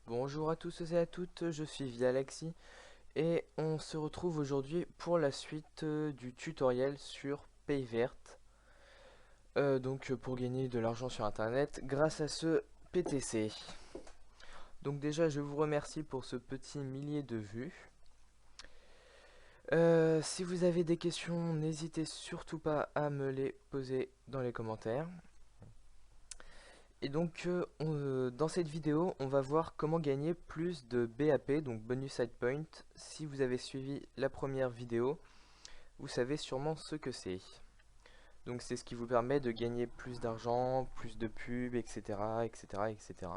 Bonjour à tous et à toutes, je suis Vialaxy et on se retrouve aujourd'hui pour la suite du tutoriel sur Payvert. Pour gagner de l'argent sur internet grâce à ce PTC. Donc déjà je vous remercie pour ce petit millier de vues. Si vous avez des questions, n'hésitez surtout pas à me les poser dans les commentaires. Et dans cette vidéo, on va voir comment gagner plus de BAP, donc Bonus Side Point. Si vous avez suivi la première vidéo, vous savez sûrement ce que c'est. Donc c'est ce qui vous permet de gagner plus d'argent, plus de pubs, etc., etc., etc.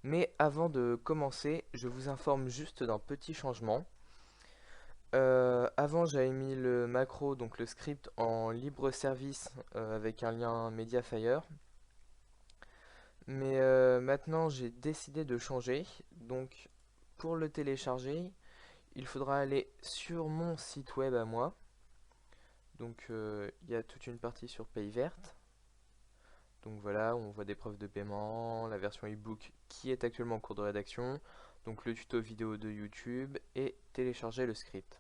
Mais avant de commencer, je vous informe juste d'un petit changement. Avant, j'avais mis le macro, donc le script, en libre service avec un lien Mediafire. Mais maintenant, j'ai décidé de changer. Donc, pour le télécharger, il faudra aller sur mon site web à moi. Donc, il y a toute une partie sur Payvert. Donc voilà, on voit des preuves de paiement, la version ebook qui est actuellement en cours de rédaction, donc le tuto vidéo de YouTube et télécharger le script.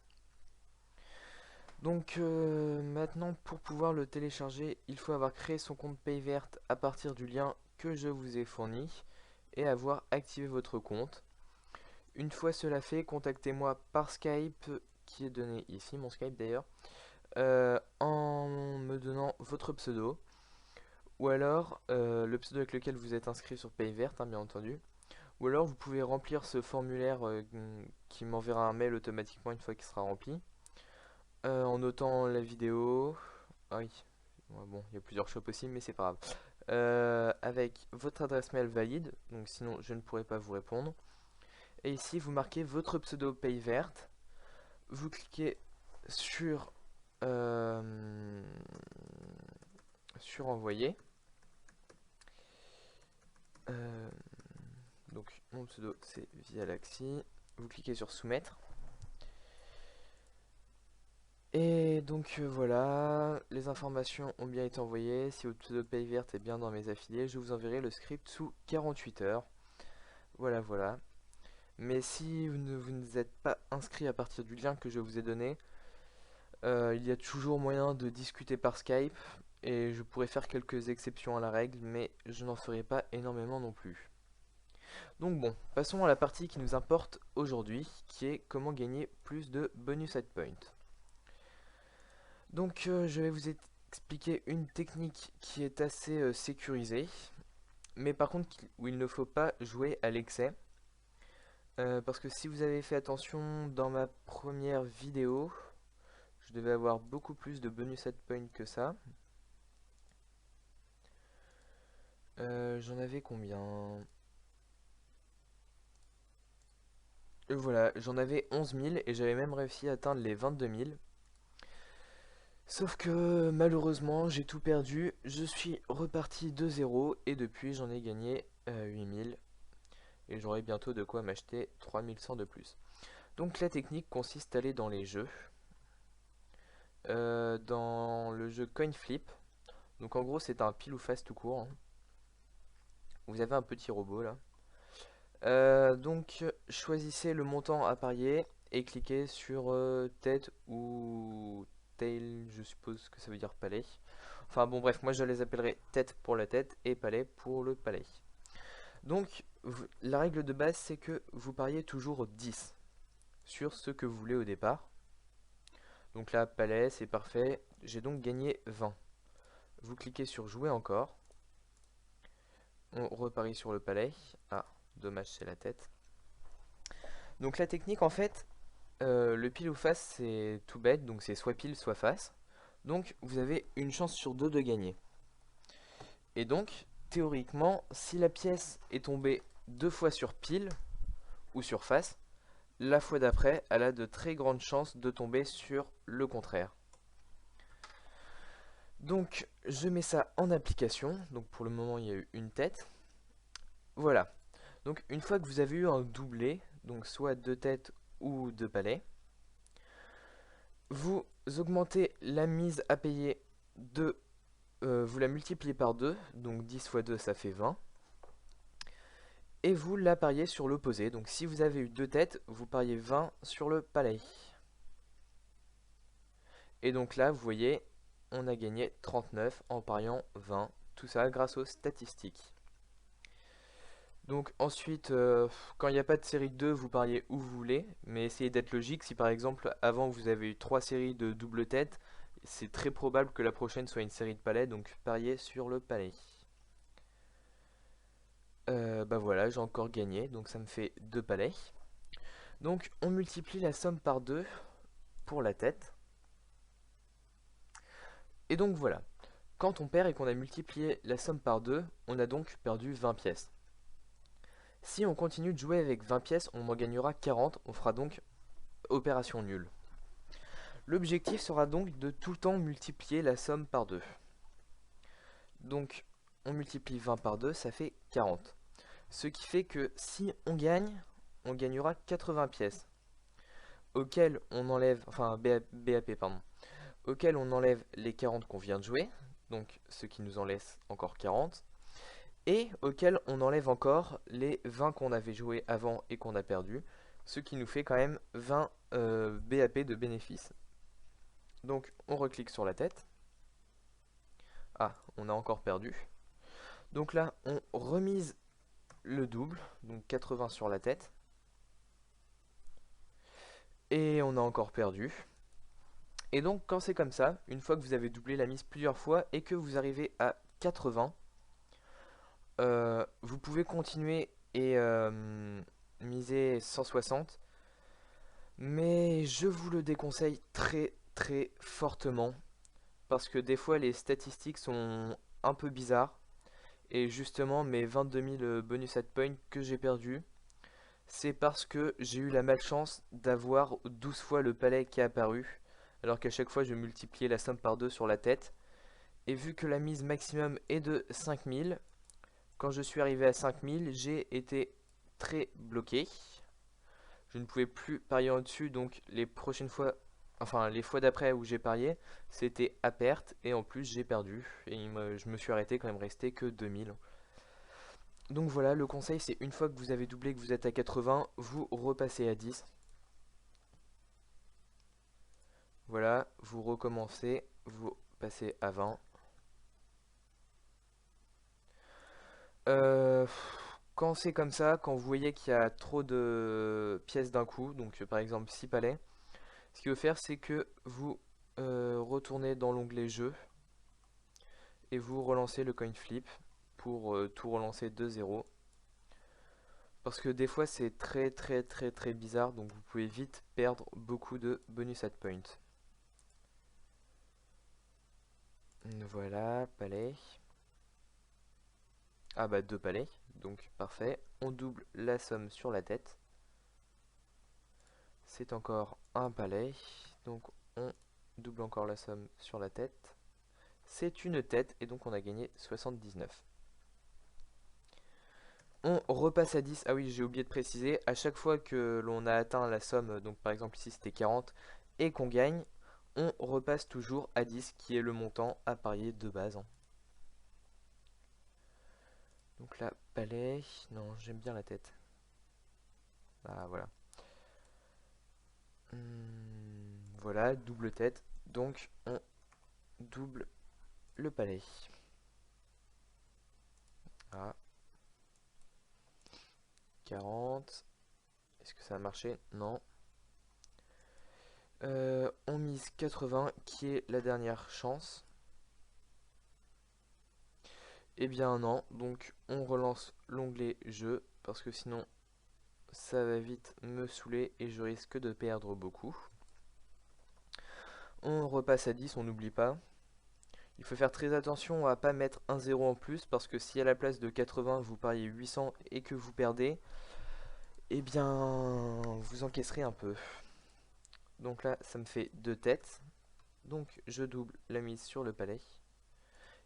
Donc maintenant, pour pouvoir le télécharger, il faut avoir créé son compte Payvert à partir du lien que je vous ai fourni et avoir activé votre compte. Une fois cela fait, contactez-moi par Skype, qui est donné ici, mon Skype d'ailleurs, en me donnant votre pseudo, ou alors le pseudo avec lequel vous êtes inscrit sur Payvert, hein, bien entendu. Ou alors vous pouvez remplir ce formulaire qui m'enverra un mail automatiquement une fois qu'il sera rempli, en notant la vidéo. Ah oui, ouais, bon, il y a plusieurs choix possibles, mais c'est pas grave. Avec votre adresse mail valide, donc sinon je ne pourrai pas vous répondre. Et ici, vous marquez votre pseudo Payvert. Vous cliquez sur, sur envoyer. Euh, donc, mon pseudo, c'est Vialaxy. Vous cliquez sur soumettre. Et donc voilà, les informations ont bien été envoyées. Si votre pseudo Payvert est bien dans mes affiliés, je vous enverrai le script sous 48 heures. Voilà, voilà. Mais si vous ne êtes pas inscrit à partir du lien que je vous ai donné, il y a toujours moyen de discuter par Skype et je pourrais faire quelques exceptions à la règle, mais je n'en ferai pas énormément non plus. Donc bon, passons à la partie qui nous importe aujourd'hui, qui est comment gagner plus de bonus side point. Donc je vais vous expliquer une technique qui est assez sécurisée, mais par contre où il ne faut pas jouer à l'excès. Parce que si vous avez fait attention dans ma première vidéo, je devais avoir beaucoup plus de bonus side point que ça. J'en avais combien? Voilà, j'en avais 11 000 et j'avais même réussi à atteindre les 22 000. Sauf que malheureusement, j'ai tout perdu. Je suis reparti de zéro et depuis, j'en ai gagné 8 000. Et j'aurai bientôt de quoi m'acheter 3100 de plus. Donc la technique consiste à aller dans les jeux. Dans le jeu Coin Flip. Donc en gros, c'est un pile ou face tout court, hein. Vous avez un petit robot là. Choisissez le montant à parier et cliquez sur tête ou tail, je suppose que ça veut dire palais. Enfin bon bref, moi je les appellerai tête pour la tête et palais pour le palais. Donc la règle de base c'est que vous pariez toujours 10 sur ce que vous voulez au départ. Donc là palais c'est parfait, j'ai donc gagné 20. Vous cliquez sur jouer encore. On reparie sur le palais. Ah, dommage c'est la tête. Donc la technique en fait, le pile ou face c'est tout bête, donc c'est soit pile soit face. Donc vous avez une chance sur deux de gagner. Et donc théoriquement, si la pièce est tombée deux fois sur pile ou sur face, la fois d'après, elle a de très grandes chances de tomber sur le contraire. Donc je mets ça en application. Donc pour le moment il y a eu une tête. Voilà. Donc une fois que vous avez eu un doublé, donc soit deux têtes ou deux palets, vous augmentez la mise à payer de... vous la multipliez par 2, donc 10 fois 2 ça fait 20. Et vous la pariez sur l'opposé. Donc si vous avez eu 2 têtes, vous pariez 20 sur le palais. Et donc là, vous voyez, on a gagné 39 en pariant 20. Tout ça grâce aux statistiques. Donc ensuite, quand il n'y a pas de série de 2, vous pariez où vous voulez. Mais essayez d'être logique. Si par exemple, avant vous avez eu 3 séries de double tête, c'est très probable que la prochaine soit une série de palais. Donc pariez sur le palais. Bah voilà, j'ai encore gagné. Donc ça me fait 2 palais. Donc on multiplie la somme par 2 pour la tête. Et donc voilà. Quand on perd et qu'on a multiplié la somme par 2, on a donc perdu 20 pièces. Si on continue de jouer avec 20 pièces, on en gagnera 40, on fera donc opération nulle. L'objectif sera donc de tout le temps multiplier la somme par 2. Donc on multiplie 20 par 2, ça fait 40. Ce qui fait que si on gagne, on gagnera 80 pièces. Auquel on enlève, enfin BAP pardon, auquel on enlève les 40 qu'on vient de jouer, donc ce qui nous en laisse encore 40. Et auquel on enlève encore les 20 qu'on avait joué avant et qu'on a perdu, ce qui nous fait quand même 20 BAP de bénéfice. Donc on reclique sur la tête. Ah, on a encore perdu. Donc là, on remise le double, donc 80 sur la tête. Et on a encore perdu. Et donc quand c'est comme ça, une fois que vous avez doublé la mise plusieurs fois et que vous arrivez à 80, vous pouvez continuer et miser 160, mais je vous le déconseille très très fortement parce que des fois les statistiques sont un peu bizarres et justement mes 22 000 bonus at point que j'ai perdu, c'est parce que j'ai eu la malchance d'avoir 12 fois le palais qui est apparu alors qu'à chaque fois je multipliais la somme par 2 sur la tête, et vu que la mise maximum est de 5000, quand je suis arrivé à 5000, j'ai été très bloqué. Je ne pouvais plus parier au-dessus, donc les prochaines fois, enfin les fois d'après où j'ai parié, c'était à perte et en plus j'ai perdu. Et je me suis arrêté quand il me restait que 2000. Donc voilà, le conseil c'est une fois que vous avez doublé, que vous êtes à 80, vous repassez à 10. Voilà, vous recommencez, vous passez à 20. Euh, Quand c'est comme ça, quand vous voyez qu'il y a trop de pièces d'un coup, donc par exemple 6 palais, ce qu'il faut faire c'est que vous retournez dans l'onglet jeu et vous relancez le coin flip pour tout relancer de 0. Parce que des fois c'est très très très très bizarre, donc vous pouvez vite perdre beaucoup de bonus at point. Voilà, palais. Ah bah 2 palais, donc parfait. On double la somme sur la tête. C'est encore un palais, donc on double encore la somme sur la tête. C'est une tête et donc on a gagné 79. On repasse à 10. Ah oui, j'ai oublié de préciser, à chaque fois que l'on a atteint la somme, donc par exemple ici c'était 40, et qu'on gagne, on repasse toujours à 10, qui est le montant à parier de base. Donc là, palais, non, j'aime bien la tête. Ah voilà. Voilà, double tête, donc on double le palais. Ah, 40. Est-ce que ça a marché? Non. On mise 80, qui est la dernière chance. Eh bien non, donc on relance l'onglet jeu, parce que sinon ça va vite me saouler et je risque de perdre beaucoup. On repasse à 10, on n'oublie pas. Il faut faire très attention à pas mettre un 0 en plus, parce que si à la place de 80 vous pariez 800 et que vous perdez, eh bien vous encaisserez un peu. Donc là ça me fait 2 têtes, donc je double la mise sur le palais.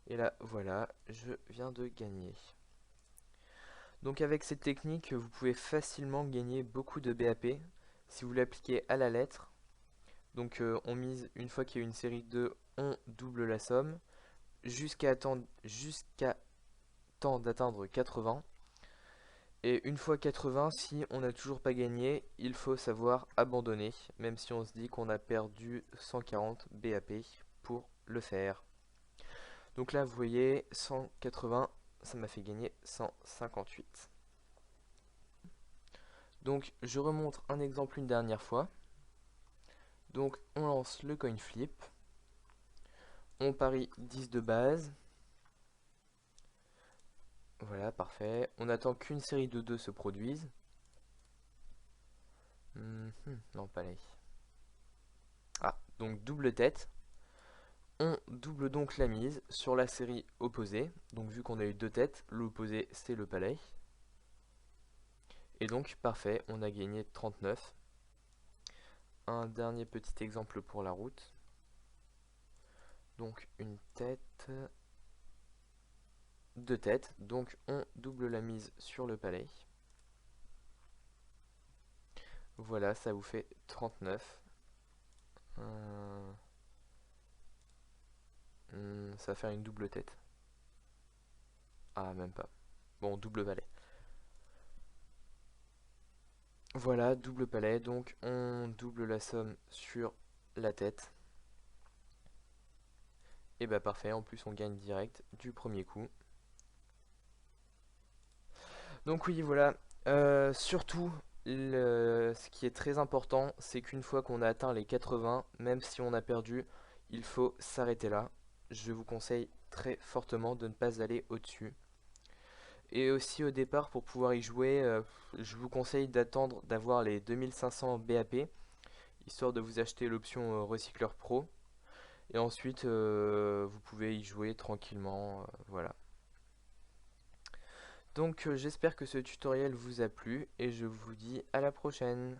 Et là voilà, je viens de gagner. Donc avec cette technique, vous pouvez facilement gagner beaucoup de BAP si vous l'appliquez à la lettre. Donc on mise, une fois qu'il y a une série de 2, on double la somme jusqu'à temps d'atteindre 80. Et une fois 80, si on n'a toujours pas gagné, il faut savoir abandonner, même si on se dit qu'on a perdu 140 BAP pour le faire. Donc là, vous voyez, 180, ça m'a fait gagner 158. Donc je remontre un exemple une dernière fois. Donc on lance le coin flip. On parie 10 de base. Voilà, parfait. On attend qu'une série de 2 se produise. Non, pas là. Ah, donc double tête. On double donc la mise sur la série opposée. Donc vu qu'on a eu 2 têtes, l'opposé c'est le palais. Et donc parfait, on a gagné 39. Un dernier petit exemple pour la route. Donc une tête, 2 têtes. Donc on double la mise sur le palais. Voilà, ça vous fait 39. Ça va faire une double tête. Ah, même pas. Bon, double palais. Voilà, double palais. Donc on double la somme sur la tête. Et bah parfait, en plus on gagne direct du premier coup. Donc oui, voilà. Surtout, ce qui est très important, c'est qu'une fois qu'on a atteint les 80, même si on a perdu, il faut s'arrêter là. Je vous conseille très fortement de ne pas aller au-dessus. Et aussi au départ, pour pouvoir y jouer, je vous conseille d'attendre d'avoir les 2500 BAP, histoire de vous acheter l'option Recycleur Pro. Et ensuite, vous pouvez y jouer tranquillement, voilà. Donc j'espère que ce tutoriel vous a plu et je vous dis à la prochaine.